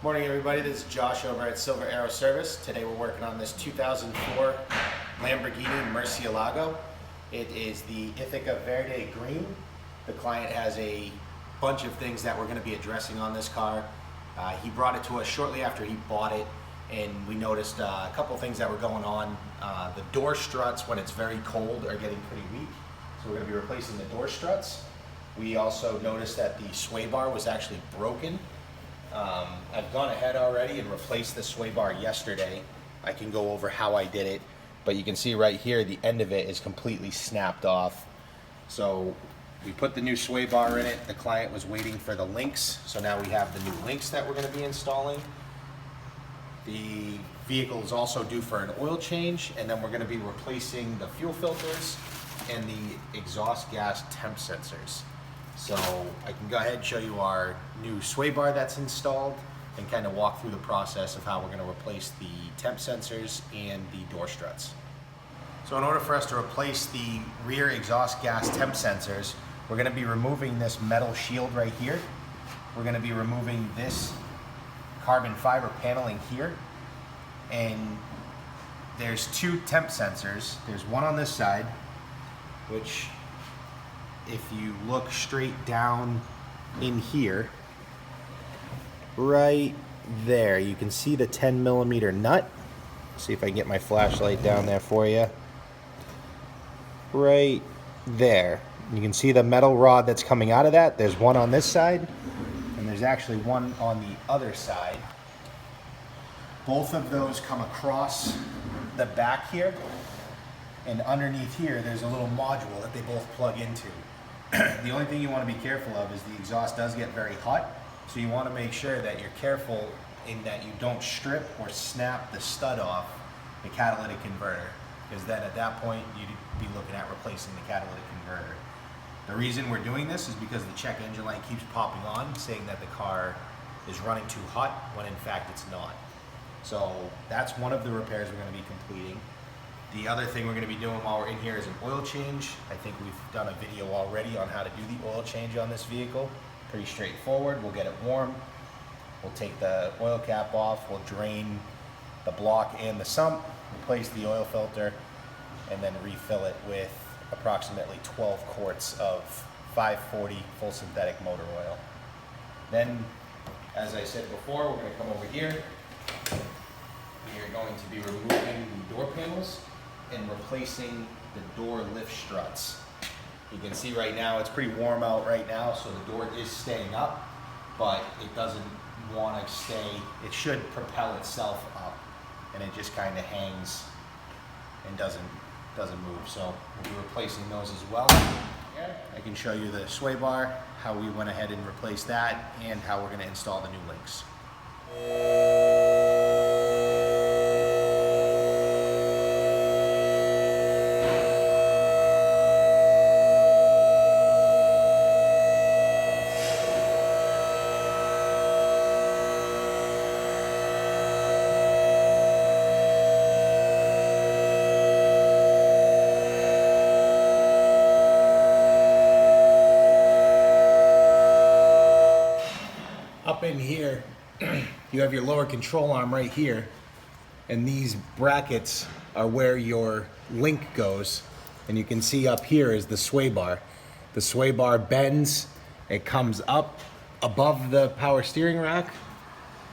Morning everybody, this is Josh over at Silver Arrow Service. Today we're working on this 2004 Lamborghini Murciélago. It is the Ithaca Verde Green. The client has a bunch of things that we're going to be addressing on this car. He brought it to us shortly after he bought it, and we noticed a couple things that were going on. The door struts, when it's very cold, are getting pretty weak, so we're going to be replacing the door struts. We also noticed that the sway bar was actually broken. I've gone ahead already and replaced the sway bar yesterday. I can go over how I did it, but you can see right here the end of it is completely snapped off. So we put the new sway bar in it. The client was waiting for the links, so now we have the new links that we're going to be installing. The vehicle is also due for an oil change, and then we're going to be replacing the fuel filters and the exhaust gas temp sensors. So I can go ahead and show you our new sway bar that's installed and kind of walk through the process of how we're going to replace the temp sensors and the door struts. So in order for us to replace the rear exhaust gas temp sensors, we're going to be removing this metal shield right here. We're going to be removing this carbon fiber paneling here. And there's two temp sensors. There's one on this side, which if you look straight down in here, right there, you can see the 10mm nut. See if I can get my flashlight down there for you. Right there. You can see the metal rod that's coming out of that. There's one on this side, and there's actually one on the other side. Both of those come across the back here, and underneath here there's a little module that they both plug into. The only thing you want to be careful of is the exhaust does get very hot, so you want to make sure that you're careful in that you don't strip or snap the stud off the catalytic converter, because then at that point you'd be looking at replacing the catalytic converter. The reason we're doing this is because the check engine light keeps popping on saying that the car is running too hot when in fact it's not. So that's one of the repairs we're going to be completing. The other thing we're going to be doing while we're in here is an oil change. I think we've done a video already on how to do the oil change on this vehicle. Pretty straightforward. We'll get it warm. We'll take the oil cap off. We'll drain the block and the sump, replace the oil filter, and then refill it with approximately 12 quarts of 540 full synthetic motor oil. Then, as I said before, we're going to come over here. We are going to be removing the door panels and replacing the door lift struts. You can see right now it's pretty warm out right now, so the door is staying up, but it doesn't want to stay. It should propel itself up, and it just kind of hangs and doesn't move. So we'll be replacing those as well. I can show you the sway bar, how we went ahead and replaced that, and how we're going to install the new links. Up in here, you have your lower control arm right here, and these brackets are where your link goes, and you can see up here is the sway bar. The sway bar bends, it comes up above the power steering rack,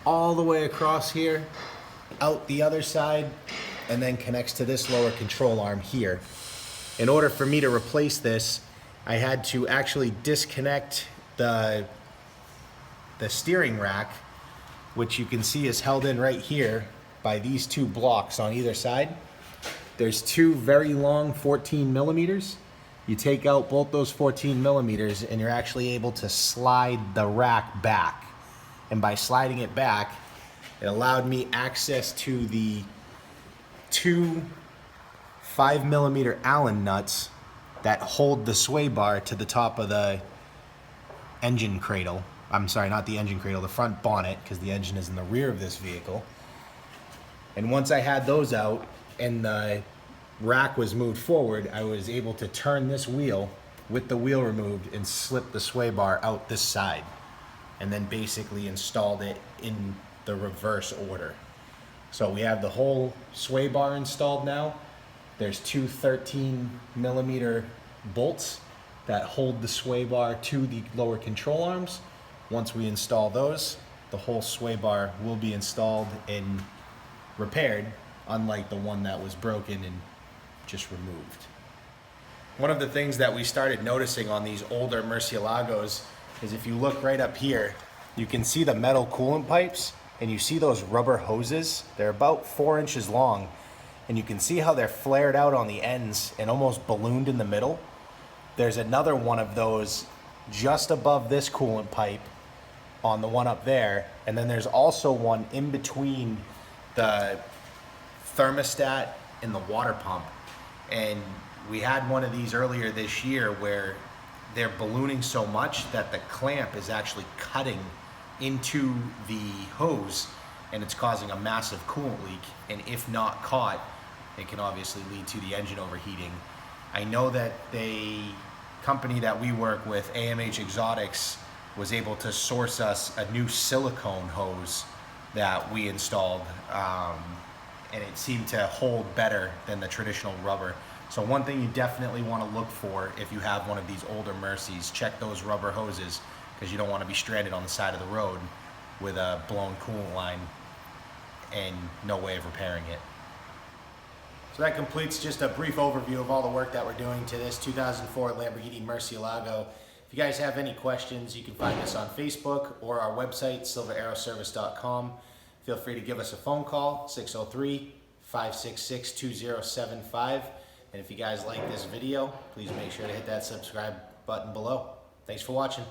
all the way across here, out the other side, and then connects to this lower control arm here. In order for me to replace this, I had to actually disconnect the steering rack, which you can see is held in right here by these two blocks on either side. There's two very long 14mm. You take out both those 14mm and you're actually able to slide the rack back. And by sliding it back, it allowed me access to the two 5mm Allen nuts that hold the sway bar to the top of the engine cradle. I'm sorry, not the engine cradle, the front bonnet, because the engine is in the rear of this vehicle. And once I had those out and the rack was moved forward, I was able to turn this wheel with the wheel removed and slip the sway bar out this side, and then basically installed it in the reverse order. So we have the whole sway bar installed now. There's two 13mm bolts that hold the sway bar to the lower control arms. Once we install those, the whole sway bar will be installed and repaired, unlike the one that was broken and just removed. One of the things that we started noticing on these older Murciélagos is if you look right up here, you can see the metal coolant pipes and you see those rubber hoses. They're about 4 inches long, and you can see how they're flared out on the ends and almost ballooned in the middle. There's another one of those just above this coolant pipe on the one up there, and then there's also one in between the thermostat and the water pump. And we had one of these earlier this year where they're ballooning so much that the clamp is actually cutting into the hose, and it's causing a massive coolant leak, and if not caught, it can obviously lead to the engine overheating. I know that the company that we work with, AMH Exotics, was able to source us a new silicone hose that we installed, and it seemed to hold better than the traditional rubber. So one thing you definitely want to look for if you have one of these older Mercies, check those rubber hoses, because you don't want to be stranded on the side of the road with a blown coolant line and no way of repairing it. So that completes just a brief overview of all the work that we're doing to this 2004 Lamborghini Murciélago. If you guys have any questions, you can find us on Facebook or our website, silveraeroservice.com. Feel free to give us a phone call, 603-566-2075. And if you guys like this video, please make sure to hit that subscribe button below. Thanks for watching.